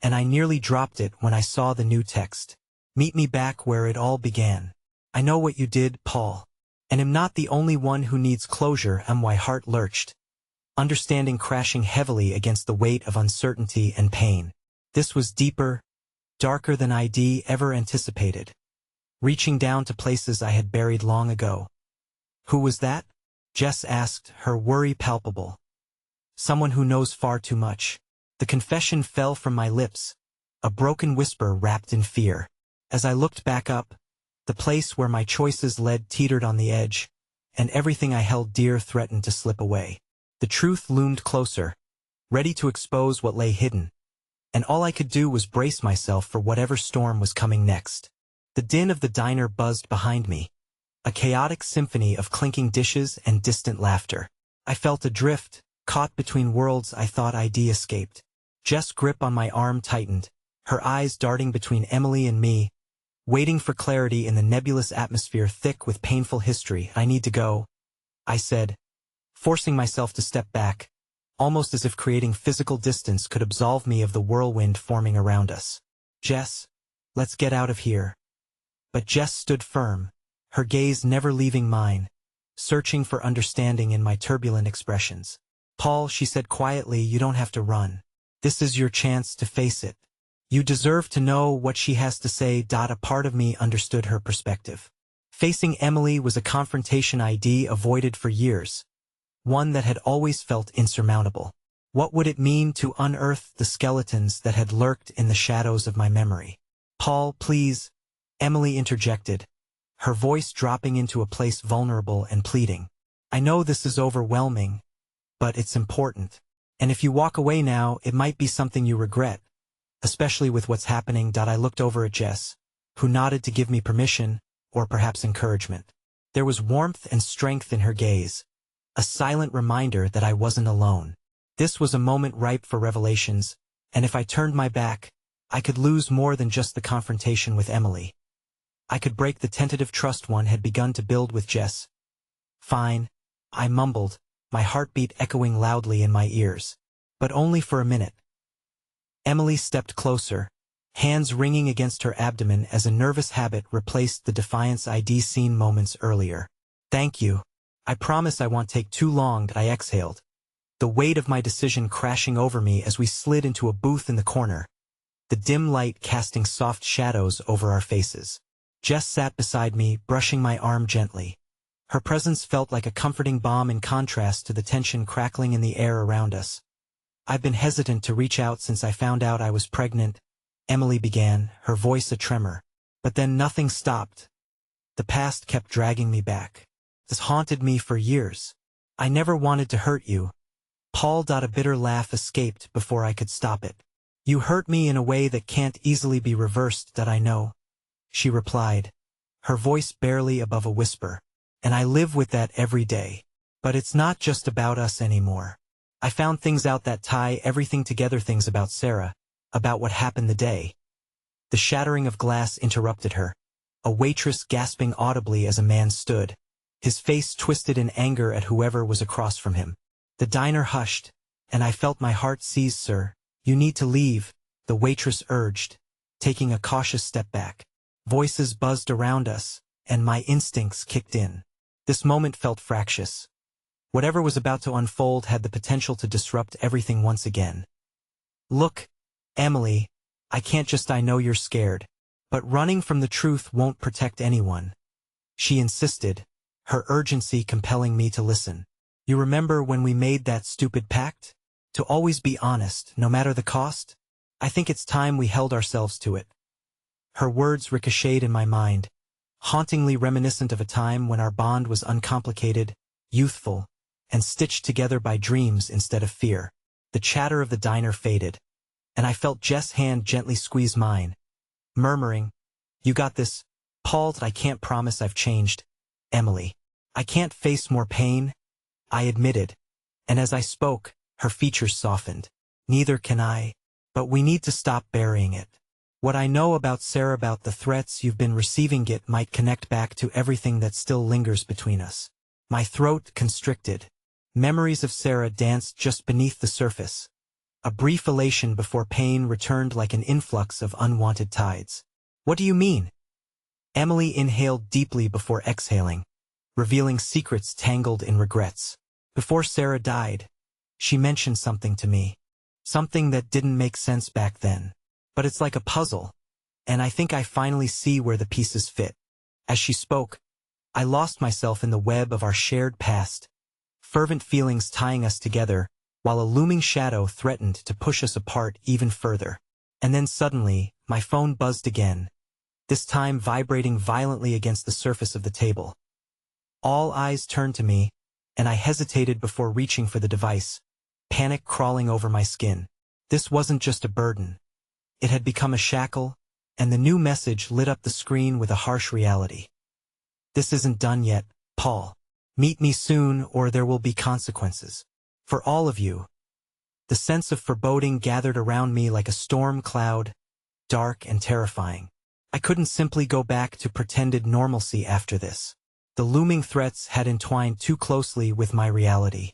and I nearly dropped it when I saw the new text. Meet me back where it all began. I know what you did, Paul, and am not the only one who needs closure. My heart lurched, understanding crashing heavily against the weight of uncertainty and pain. This was deeper, darker than I'd ever anticipated, reaching down to places I had buried long ago. Who was that? Jess asked, her worry palpable. Someone who knows far too much. The confession fell from my lips, a broken whisper wrapped in fear. As I looked back up, the place where my choices led teetered on the edge, and everything I held dear threatened to slip away. The truth loomed closer, ready to expose what lay hidden, and all I could do was brace myself for whatever storm was coming next. The din of the diner buzzed behind me, a chaotic symphony of clinking dishes and distant laughter. I felt adrift, caught between worlds I thought I'd escaped. Jess' grip on my arm tightened, her eyes darting between Emily and me, waiting for clarity in the nebulous atmosphere thick with painful history. I need to go, I said, forcing myself to step back, almost as if creating physical distance could absolve me of the whirlwind forming around us. Jess, let's get out of here. But Jess stood firm, her gaze never leaving mine, searching for understanding in my turbulent expressions. Paul, she said quietly, you don't have to run. This is your chance to face it. You deserve to know what she has to say. A part of me understood her perspective. Facing Emily was a confrontation I'd avoided for years, one that had always felt insurmountable. What would it mean to unearth the skeletons that had lurked in the shadows of my memory? Paul, please, Emily interjected, her voice dropping into a place vulnerable and pleading. I know this is overwhelming, but it's important. And if you walk away now, it might be something you regret, especially with what's happening. I looked over at Jess, who nodded to give me permission, or perhaps encouragement. There was warmth and strength in her gaze, a silent reminder that I wasn't alone. This was a moment ripe for revelations, and if I turned my back, I could lose more than just the confrontation with Emily. I could break the tentative trust one had begun to build with Jess. Fine, I mumbled, my heartbeat echoing loudly in my ears. But only for a minute. Emily stepped closer, hands ringing against her abdomen as a nervous habit replaced the defiance I'd seen moments earlier. Thank you. I promise I won't take too long. I exhaled, the weight of my decision crashing over me as we slid into a booth in the corner, the dim light casting soft shadows over our faces. Jess sat beside me, brushing my arm gently. Her presence felt like a comforting balm in contrast to the tension crackling in the air around us. I've been hesitant to reach out since I found out I was pregnant, Emily began, her voice a tremor. But then nothing stopped. The past kept dragging me back. This haunted me for years. I never wanted to hurt you. Paul. A bitter laugh escaped before I could stop it. You hurt me in a way that can't easily be reversed. I know, she replied, her voice barely above a whisper. And I live with that every day. But it's not just about us anymore. I found things out that tie everything together, things about Sarah, about what happened the day. The shattering of glass interrupted her, a waitress gasping audibly as a man stood, his face twisted in anger at whoever was across from him. The diner hushed, and I felt my heart seize. Sir, you need to leave, the waitress urged, taking a cautious step back. Voices buzzed around us, and my instincts kicked in. This moment felt fractious. Whatever was about to unfold had the potential to disrupt everything once again. Look, Emily, I can't just. I know you're scared, but running from the truth won't protect anyone. She insisted, her urgency compelling me to listen. You remember when we made that stupid pact? To always be honest, no matter the cost? I think it's time we held ourselves to it. Her words ricocheted in my mind, hauntingly reminiscent of a time when our bond was uncomplicated, youthful, and stitched together by dreams instead of fear. The chatter of the diner faded, and I felt Jess' hand gently squeeze mine, murmuring, "You got this." Paul, I can't promise I've changed. Emily. I can't face more pain, I admitted, and as I spoke, her features softened. Neither can I, but we need to stop burying it. What I know about Sarah, about the threats you've been receiving, it might connect back to everything that still lingers between us. My throat constricted. Memories of Sarah danced just beneath the surface. A brief elation before pain returned like an influx of unwanted tides. What do you mean? Emily inhaled deeply before exhaling, revealing secrets tangled in regrets. Before Sarah died, she mentioned something to me. Something that didn't make sense back then. But it's like a puzzle, and I think I finally see where the pieces fit. As she spoke, I lost myself in the web of our shared past, fervent feelings tying us together, while a looming shadow threatened to push us apart even further. And then suddenly, my phone buzzed again, this time vibrating violently against the surface of the table. All eyes turned to me, and I hesitated before reaching for the device, panic crawling over my skin. This wasn't just a burden. It had become a shackle, and the new message lit up the screen with a harsh reality. This isn't done yet, Paul. Meet me soon or there will be consequences. For all of you. The sense of foreboding gathered around me like a storm cloud, dark and terrifying. I couldn't simply go back to pretended normalcy after this. The looming threats had entwined too closely with my reality.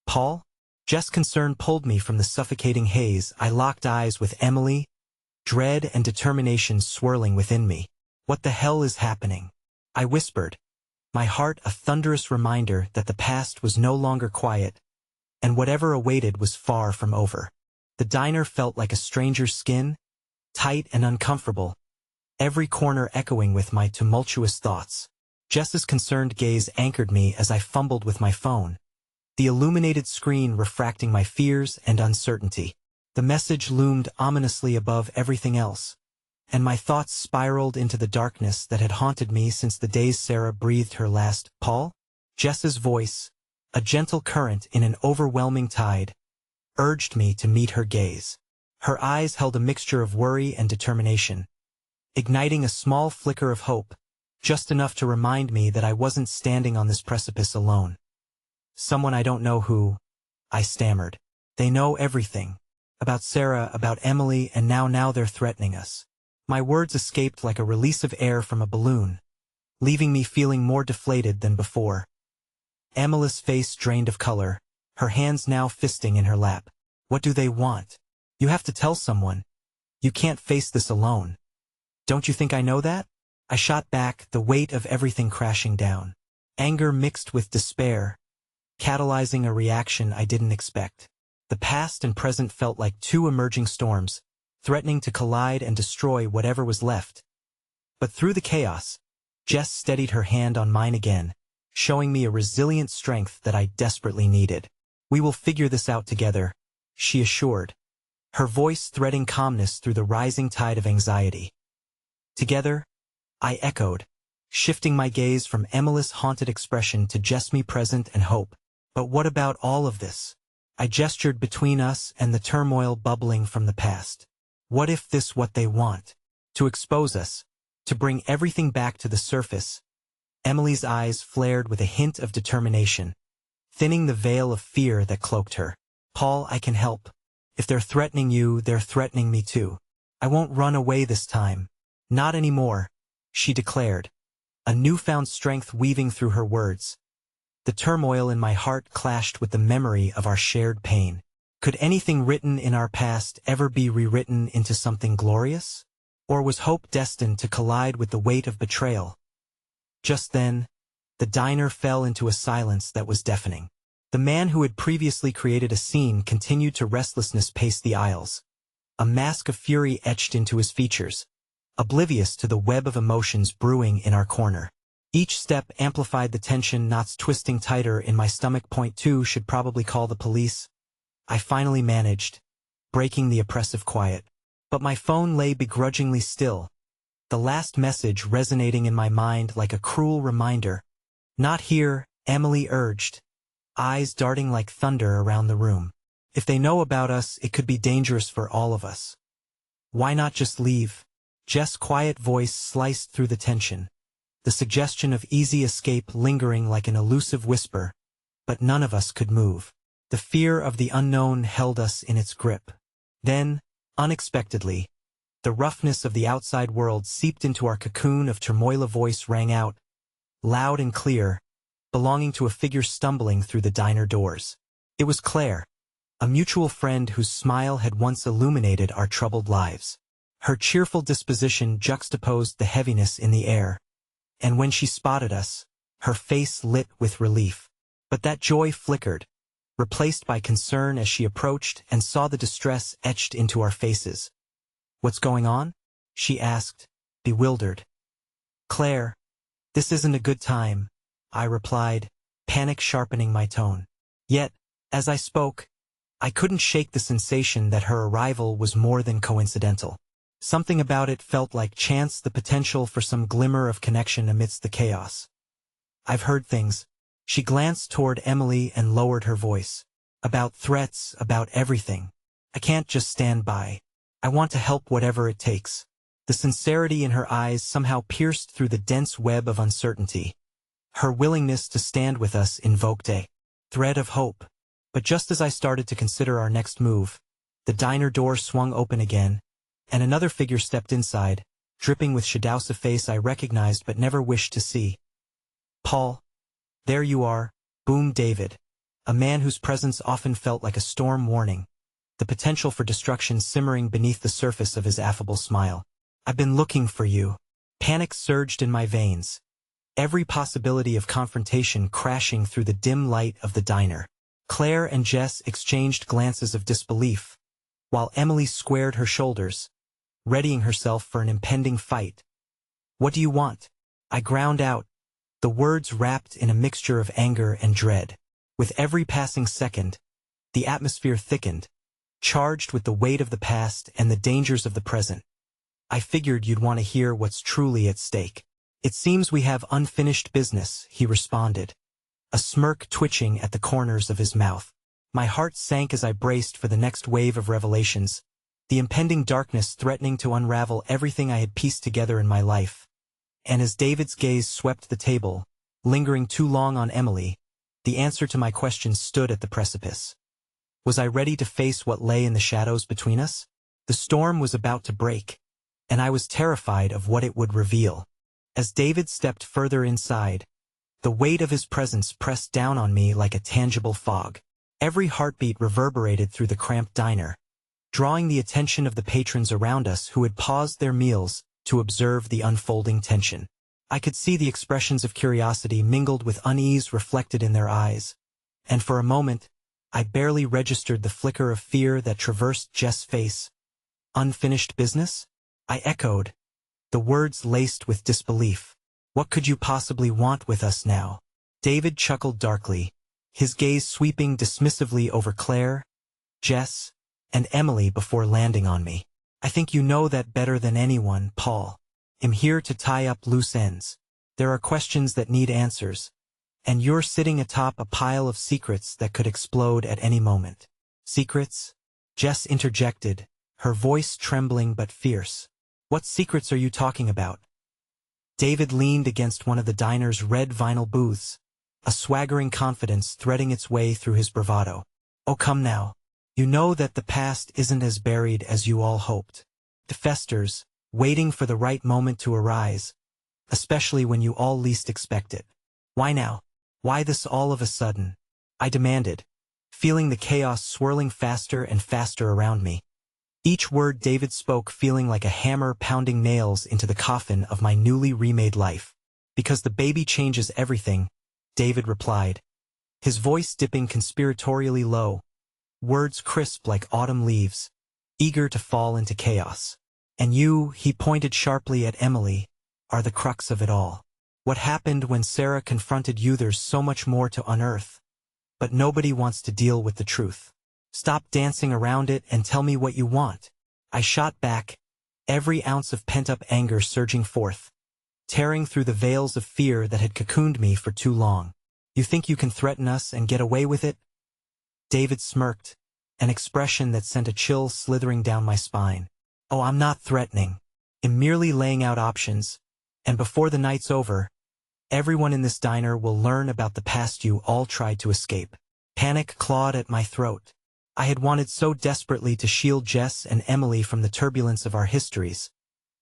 Paul? Jess' concern pulled me from the suffocating haze. I locked eyes with Emily, dread and determination swirling within me. What the hell is happening? I whispered, my heart a thunderous reminder that the past was no longer quiet, and whatever awaited was far from over. The diner felt like a stranger's skin, tight and uncomfortable, every corner echoing with my tumultuous thoughts. Jess's concerned gaze anchored me as I fumbled with my phone, the illuminated screen refracting my fears and uncertainty. The message loomed ominously above everything else, and my thoughts spiraled into the darkness that had haunted me since the days Sarah breathed her last. Paul? Jess's voice, a gentle current in an overwhelming tide, urged me to meet her gaze. Her eyes held a mixture of worry and determination, igniting a small flicker of hope, just enough to remind me that I wasn't standing on this precipice alone. Someone I don't know who, I stammered. They know everything. About Sarah, about Emily, and now they're threatening us. My words escaped like a release of air from a balloon, leaving me feeling more deflated than before. Emily's face drained of color, her hands now fisting in her lap. What do they want? You have to tell someone. You can't face this alone. Don't you think I know that? I shot back, the weight of everything crashing down. Anger mixed with despair, catalyzing a reaction I didn't expect. The past and present felt like two emerging storms, threatening to collide and destroy whatever was left. But through the chaos, Jess steadied her hand on mine again, showing me a resilient strength that I desperately needed. We will figure this out together, she assured, her voice threading calmness through the rising tide of anxiety. Together, I echoed, shifting my gaze from Emily's haunted expression to Jess, me present and hope. But what about all of this? I gestured between us and the turmoil bubbling from the past. What if this what they want? To expose us, to bring everything back to the surface. Emily's eyes flared with a hint of determination, thinning the veil of fear that cloaked her. Paul, I can help. If they're threatening you, they're threatening me too. I won't run away this time. Not anymore, she declared, a newfound strength weaving through her words. The turmoil in my heart clashed with the memory of our shared pain. Could anything written in our past ever be rewritten into something glorious? Or was hope destined to collide with the weight of betrayal? Just then, the diner fell into a silence that was deafening. The man who had previously created a scene continued to restlessness pace the aisles, a mask of fury etched into his features, oblivious to the web of emotions brewing in our corner. Each step amplified the tension, knots twisting tighter in my stomach. Point two, should probably call the police. I finally managed, breaking the oppressive quiet. But my phone lay begrudgingly still, the last message resonating in my mind like a cruel reminder. Not here, Emily urged, eyes darting like thunder around the room. If they know about us, it could be dangerous for all of us. Why not just leave? Jess' quiet voice sliced through the tension, the suggestion of easy escape lingering like an elusive whisper, but none of us could move. The fear of the unknown held us in its grip. Then, unexpectedly, the roughness of the outside world seeped into our cocoon of turmoil. A voice rang out, loud and clear, belonging to a figure stumbling through the diner doors. It was Claire, a mutual friend whose smile had once illuminated our troubled lives. Her cheerful disposition juxtaposed the heaviness in the air, and when she spotted us, her face lit with relief. But that joy flickered, replaced by concern as she approached and saw the distress etched into our faces. "What's going on?" she asked, bewildered. "Claire, this isn't a good time," I replied, panic sharpening my tone. Yet, as I spoke, I couldn't shake the sensation that her arrival was more than coincidental. Something about it felt like chance, the potential for some glimmer of connection amidst the chaos. "I've heard things." She glanced toward Emily and lowered her voice. "About threats, about everything. I can't just stand by. I want to help whatever it takes." The sincerity in her eyes somehow pierced through the dense web of uncertainty. Her willingness to stand with us invoked a thread of hope. But just as I started to consider our next move, the diner door swung open again, and another figure stepped inside, dripping with shadows, a face I recognized but never wished to see. "Paul, there you are," boomed David, a man whose presence often felt like a storm warning, the potential for destruction simmering beneath the surface of his affable smile. "I've been looking for you." Panic surged in my veins, every possibility of confrontation crashing through the dim light of the diner. Claire and Jess exchanged glances of disbelief, while Emily squared her shoulders, readying herself for an impending fight. "What do you want?" I ground out, the words wrapped in a mixture of anger and dread. With every passing second, the atmosphere thickened, charged with the weight of the past and the dangers of the present. "I figured you'd want to hear what's truly at stake." "It seems we have unfinished business," he responded, a smirk twitching at the corners of his mouth. My heart sank as I braced for the next wave of revelations, the impending darkness threatening to unravel everything I had pieced together in my life. And as David's gaze swept the table, lingering too long on Emily, the answer to my question stood at the precipice. Was I ready to face what lay in the shadows between us? The storm was about to break, and I was terrified of what it would reveal. As David stepped further inside, the weight of his presence pressed down on me like a tangible fog. Every heartbeat reverberated through the cramped diner, drawing the attention of the patrons around us who had paused their meals to observe the unfolding tension. I could see the expressions of curiosity mingled with unease reflected in their eyes, and for a moment, I barely registered the flicker of fear that traversed Jess' face. "Unfinished business?" I echoed, the words laced with disbelief. "What could you possibly want with us now?" David chuckled darkly, his gaze sweeping dismissively over Claire, Jess, and Emily before landing on me. "I think you know that better than anyone, Paul. I'm here to tie up loose ends. There are questions that need answers, and you're sitting atop a pile of secrets that could explode at any moment." "Secrets?" Jess interjected, her voice trembling but fierce. "What secrets are you talking about?" David leaned against one of the diner's red vinyl booths, a swaggering confidence threading its way through his bravado. "Oh, come now. You know that the past isn't as buried as you all hoped. It festers, waiting for the right moment to arise, especially when you all least expect it." "Why now? Why this all of a sudden?" I demanded, feeling the chaos swirling faster and faster around me. Each word David spoke feeling like a hammer pounding nails into the coffin of my newly remade life. "Because the baby changes everything," David replied, his voice dipping conspiratorially low, words crisp like autumn leaves, eager to fall into chaos. "And you," he pointed sharply at Emily, "are the crux of it all. What happened when Sarah confronted you? There's so much more to unearth, but nobody wants to deal with the truth. Stop dancing around it and tell me what you want." I shot back, every ounce of pent-up anger surging forth, tearing through the veils of fear that had cocooned me for too long. "You think you can threaten us and get away with it?" David smirked, an expression that sent a chill slithering down my spine. "Oh, I'm not threatening. I'm merely laying out options, and before the night's over, everyone in this diner will learn about the past you all tried to escape. Panic clawed at my throat. I had wanted so desperately to shield Jess and Emily from the turbulence of our histories,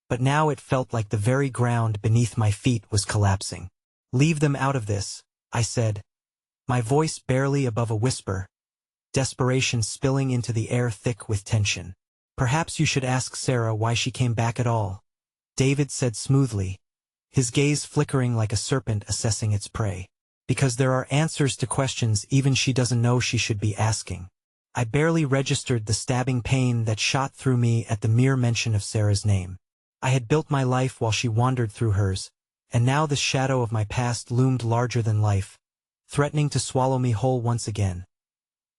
but now it felt like the very ground beneath my feet was collapsing. Leave them out of this, I said, my voice barely above a whisper, desperation spilling into the air thick with tension. Perhaps you should ask Sarah why she came back at all, David said smoothly, his gaze flickering like a serpent assessing its prey. Because there are answers to questions even she doesn't know she should be asking. I barely registered the stabbing pain that shot through me at the mere mention of Sarah's name. I had built my life while she wandered through hers, and now the shadow of my past loomed larger than life, threatening to swallow me whole once again.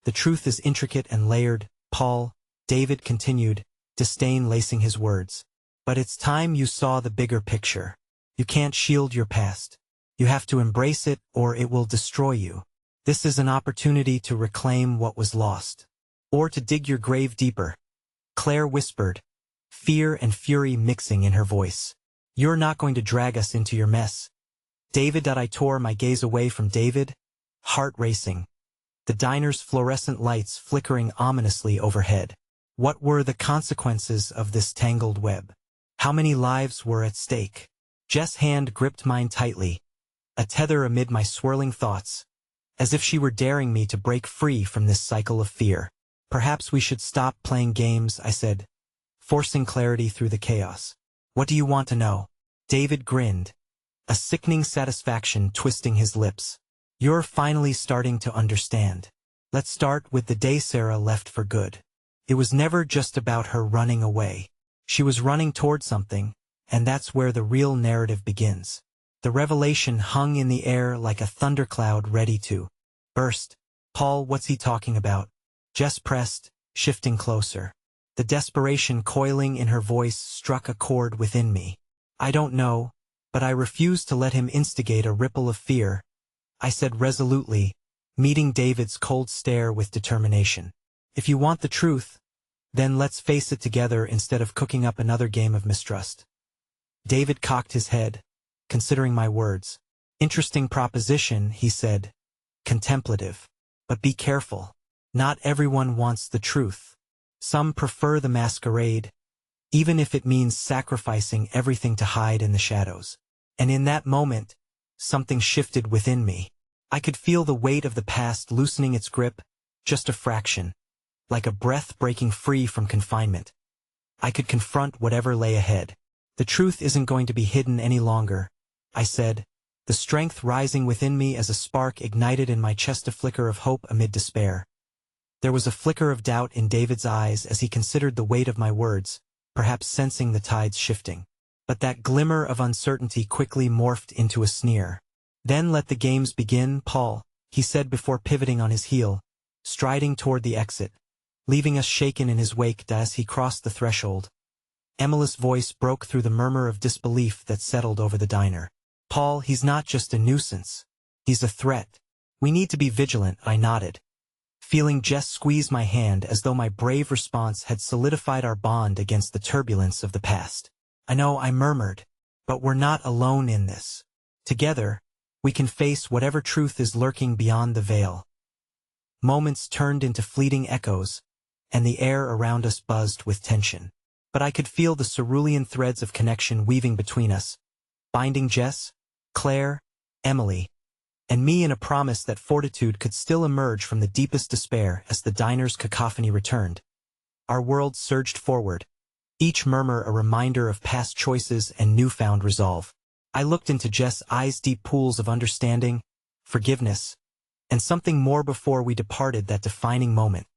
The truth is intricate and layered, Paul, David continued, disdain lacing his words. But it's time you saw the bigger picture. You can't shield your past. You have to embrace it or it will destroy you. This is an opportunity to reclaim what was lost. Or to dig your grave deeper. Claire whispered, fear and fury mixing in her voice. You're not going to drag us into your mess. David. I tore my gaze away from David, heart racing. The diner's fluorescent lights flickering ominously overhead. What were the consequences of this tangled web? How many lives were at stake? Jess' hand gripped mine tightly, a tether amid my swirling thoughts, as if she were daring me to break free from this cycle of fear. Perhaps we should stop playing games, I said, forcing clarity through the chaos. What do you want to know? David grinned, a sickening satisfaction twisting his lips. You're finally starting to understand. Let's start with the day Sarah left for good. It was never just about her running away. She was running toward something, and that's where the real narrative begins. The revelation hung in the air like a thundercloud ready to burst. Paul, what's he talking about? Jess pressed, shifting closer. The desperation coiling in her voice struck a chord within me. I don't know, but I refused to let him instigate a ripple of fear, I said resolutely, meeting David's cold stare with determination. If you want the truth, then let's face it together instead of cooking up another game of mistrust. David cocked his head, considering my words. Interesting proposition, he said, contemplative. But be careful. Not everyone wants the truth. Some prefer the masquerade, even if it means sacrificing everything to hide in the shadows. And in that moment, something shifted within me. I could feel the weight of the past loosening its grip, just a fraction, like a breath breaking free from confinement. I could confront whatever lay ahead. The truth isn't going to be hidden any longer, I said, the strength rising within me as a spark ignited in my chest, a flicker of hope amid despair. There was a flicker of doubt in David's eyes as he considered the weight of my words, perhaps sensing the tides shifting. But that glimmer of uncertainty quickly morphed into a sneer. Then let the games begin, Paul, he said before pivoting on his heel, striding toward the exit, leaving us shaken in his wake as he crossed the threshold. Emily's voice broke through the murmur of disbelief that settled over the diner. Paul, he's not just a nuisance. He's a threat. We need to be vigilant, I nodded, feeling Jess squeeze my hand as though my brave response had solidified our bond against the turbulence of the past. I know, I murmured, but we're not alone in this. Together, we can face whatever truth is lurking beyond the veil. Moments turned into fleeting echoes, and the air around us buzzed with tension. But I could feel the cerulean threads of connection weaving between us, binding Jess, Claire, Emily, and me in a promise that fortitude could still emerge from the deepest despair as the diner's cacophony returned. Our world surged forward, each murmur a reminder of past choices and newfound resolve. I looked into Jess' eyes, deep pools of understanding, forgiveness, and something more before we departed that defining moment,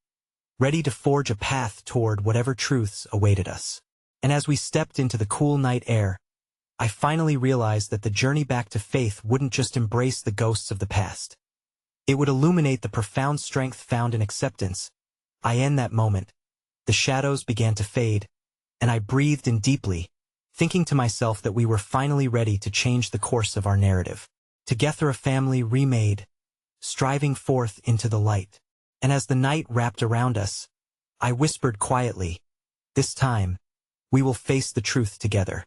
ready to forge a path toward whatever truths awaited us. And as we stepped into the cool night air, I finally realized that the journey back to faith wouldn't just embrace the ghosts of the past. It would illuminate the profound strength found in acceptance. In that moment, the shadows began to fade, and I breathed in deeply, thinking to myself that we were finally ready to change the course of our narrative. Together, a family remade, striving forth into the light. And as the night wrapped around us, I whispered quietly, this time, We will face the truth together.